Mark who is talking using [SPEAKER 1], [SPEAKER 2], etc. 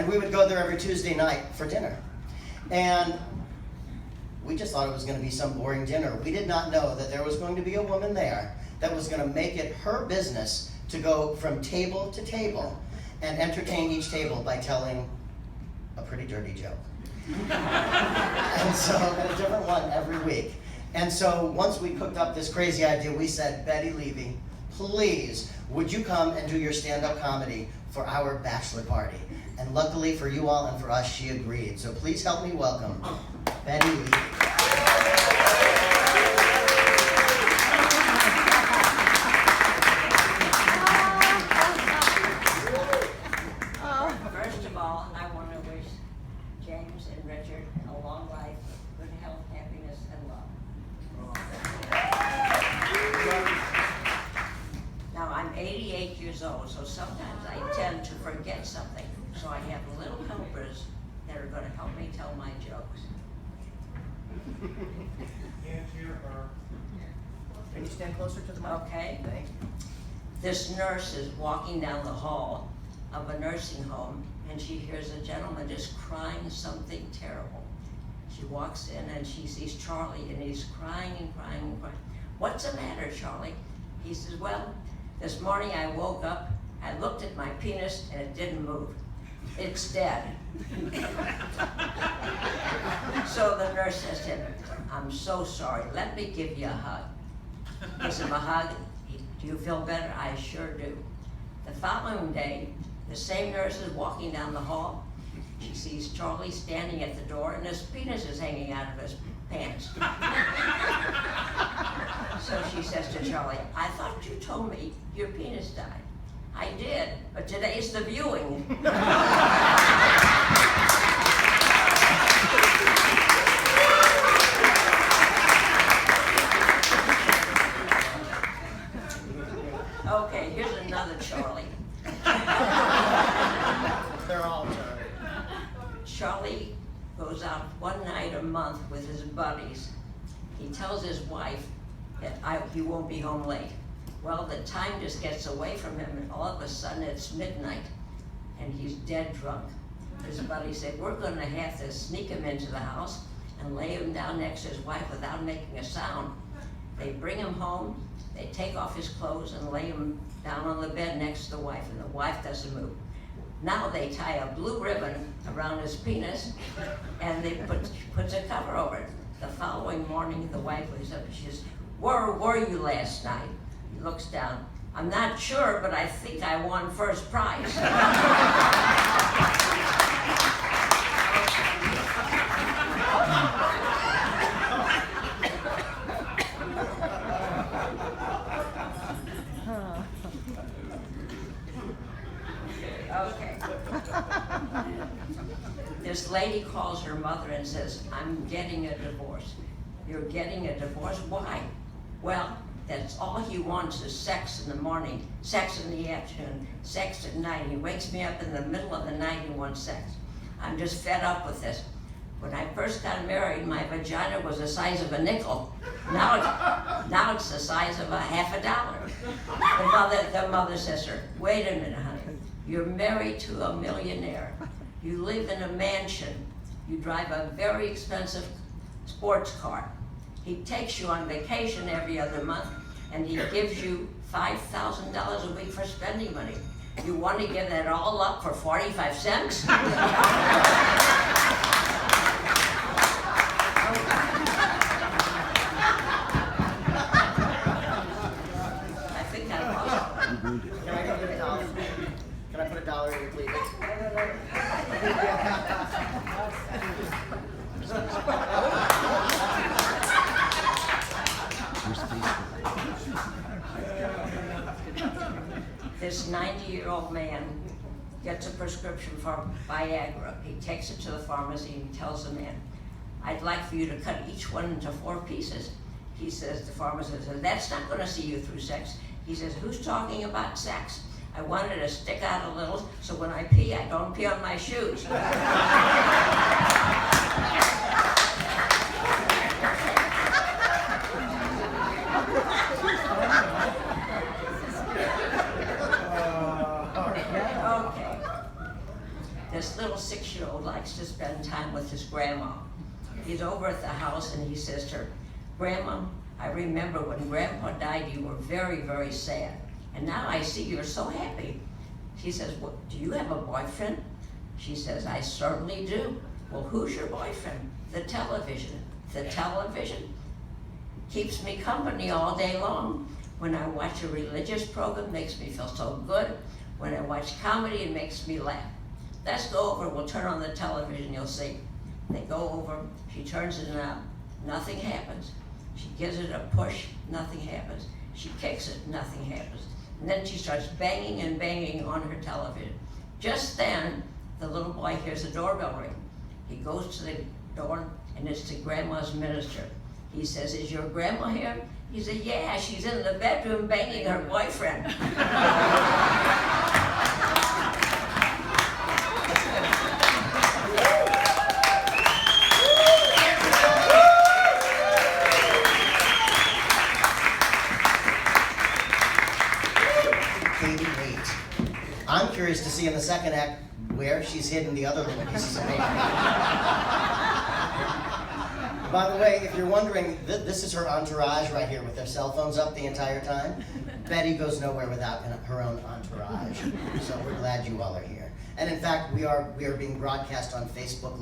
[SPEAKER 1] And we would go there every Tuesday night for dinner. And we just thought it was going to be some boring dinner. We did not know that there was going to be a woman there that was going to make it her business to go from table to table and entertain each table by telling a pretty dirty joke. And so, and a different one every week. And so once we cooked up this crazy idea, we said, Betty Levy, please, would you come and do your stand-up comedy for our bachelor party? And luckily for you all and for us, she agreed. So please help me welcome Betty Levy.
[SPEAKER 2] First of all, I want to wish James and Richard a long life, good health, happiness, and love. Now, I'm 88 years old, so sometimes I tend to forget something. So I have little helpers that are going to help me tell my jokes.
[SPEAKER 1] Can you stand closer to the mic?
[SPEAKER 2] Okay.
[SPEAKER 1] Thank you.
[SPEAKER 2] This nurse is walking down the hall of a nursing home, and she hears a gentleman just crying something terrible. She walks in and she sees Charlie, and he's crying and crying and crying. What's the matter, Charlie? He says, well, this morning I woke up, I looked at my penis, and it didn't move. It's dead. So the nurse says to him, I'm so sorry, let me give you a hug. Gives him a hug. Do you feel better? I sure do. The following day, the same nurse is walking down the hall. She sees Charlie standing at the door, and his penis is hanging out of his pants. So she says to Charlie, I thought you told me your penis died. I did, but today's the viewing. Okay, here's another Charlie.
[SPEAKER 1] They're all Charlie.
[SPEAKER 2] Charlie goes out one night a month with his buddies. He tells his wife that he won't be home late. Well, the time just gets away from him, and all of a sudden it's midnight, and he's dead drunk. His buddy said, we're going to have to sneak him into the house and lay him down next to his wife without making a sound. They bring him home, they take off his clothes and lay him down on the bed next to the wife, and the wife doesn't move. Now they tie a blue ribbon around his penis, and they puts a cover over it. The following morning, the wife wakes up and she says, where were you last night? He looks down. I'm not sure, but I think I won first prize. Okay. This lady calls her mother and says, I'm getting a divorce. You're getting a divorce? Why? Well, that's all he wants is sex in the morning, sex in the afternoon, sex at night. He wakes me up in the middle of the night and wants sex. I'm just fed up with this. When I first got married, my vagina was the size of a nickel. Now it's the size of a $50. The mother says to her, wait a minute, honey. You're married to a millionaire. You live in a mansion. You drive a very expensive sports car. He takes you on vacation every other month, and he gives you $5,000 a week for spending money. You want to give that all up for 45 cents? I think I lost it.
[SPEAKER 1] Can I get a dollar? Can I put a dollar in your please?
[SPEAKER 2] This 90-year-old man gets a prescription for Viagra. He takes it to the pharmacy and tells the man, I'd like for you to cut each one into 4 pieces. He says, the pharmacist says, that's not going to see you through sex. He says, who's talking about sex? I want it to stick out a little so when I pee, I don't pee on my shoes. Okay. This little little 6-year-old likes to spend time with his grandma. He's over at the house and he says to her, "Grandma, I remember when Grandpa died, you were very, very sad. And now I see you're so happy." She says, "What, do you have a boyfriend?" She says, "I certainly do." "Well, who's your boyfriend?" "The television." "The television keeps me company all day long. When I watch a religious program, it makes me feel so good. When I watch comedy, it makes me laugh." "Let's go over, we'll turn on the television, you'll see." They go over, she turns it on, nothing happens. She gives it a push, nothing happens. She kicks it, nothing happens. And then she starts banging and banging on her television. Just then, the little boy hears the doorbell ring. He goes to the door, and it's the grandma's minister. He says, "Is your grandma here?" He said, "Yeah, she's in the bedroom banging her boyfriend."
[SPEAKER 1] I'm curious to see in the second act where she's hidden the other little pieces of paper. By the way, if you're wondering, this is her entourage right here with their cell phones up the entire time. Betty goes nowhere without her own entourage. So we're glad you all are here. And in fact, we are being broadcast on Facebook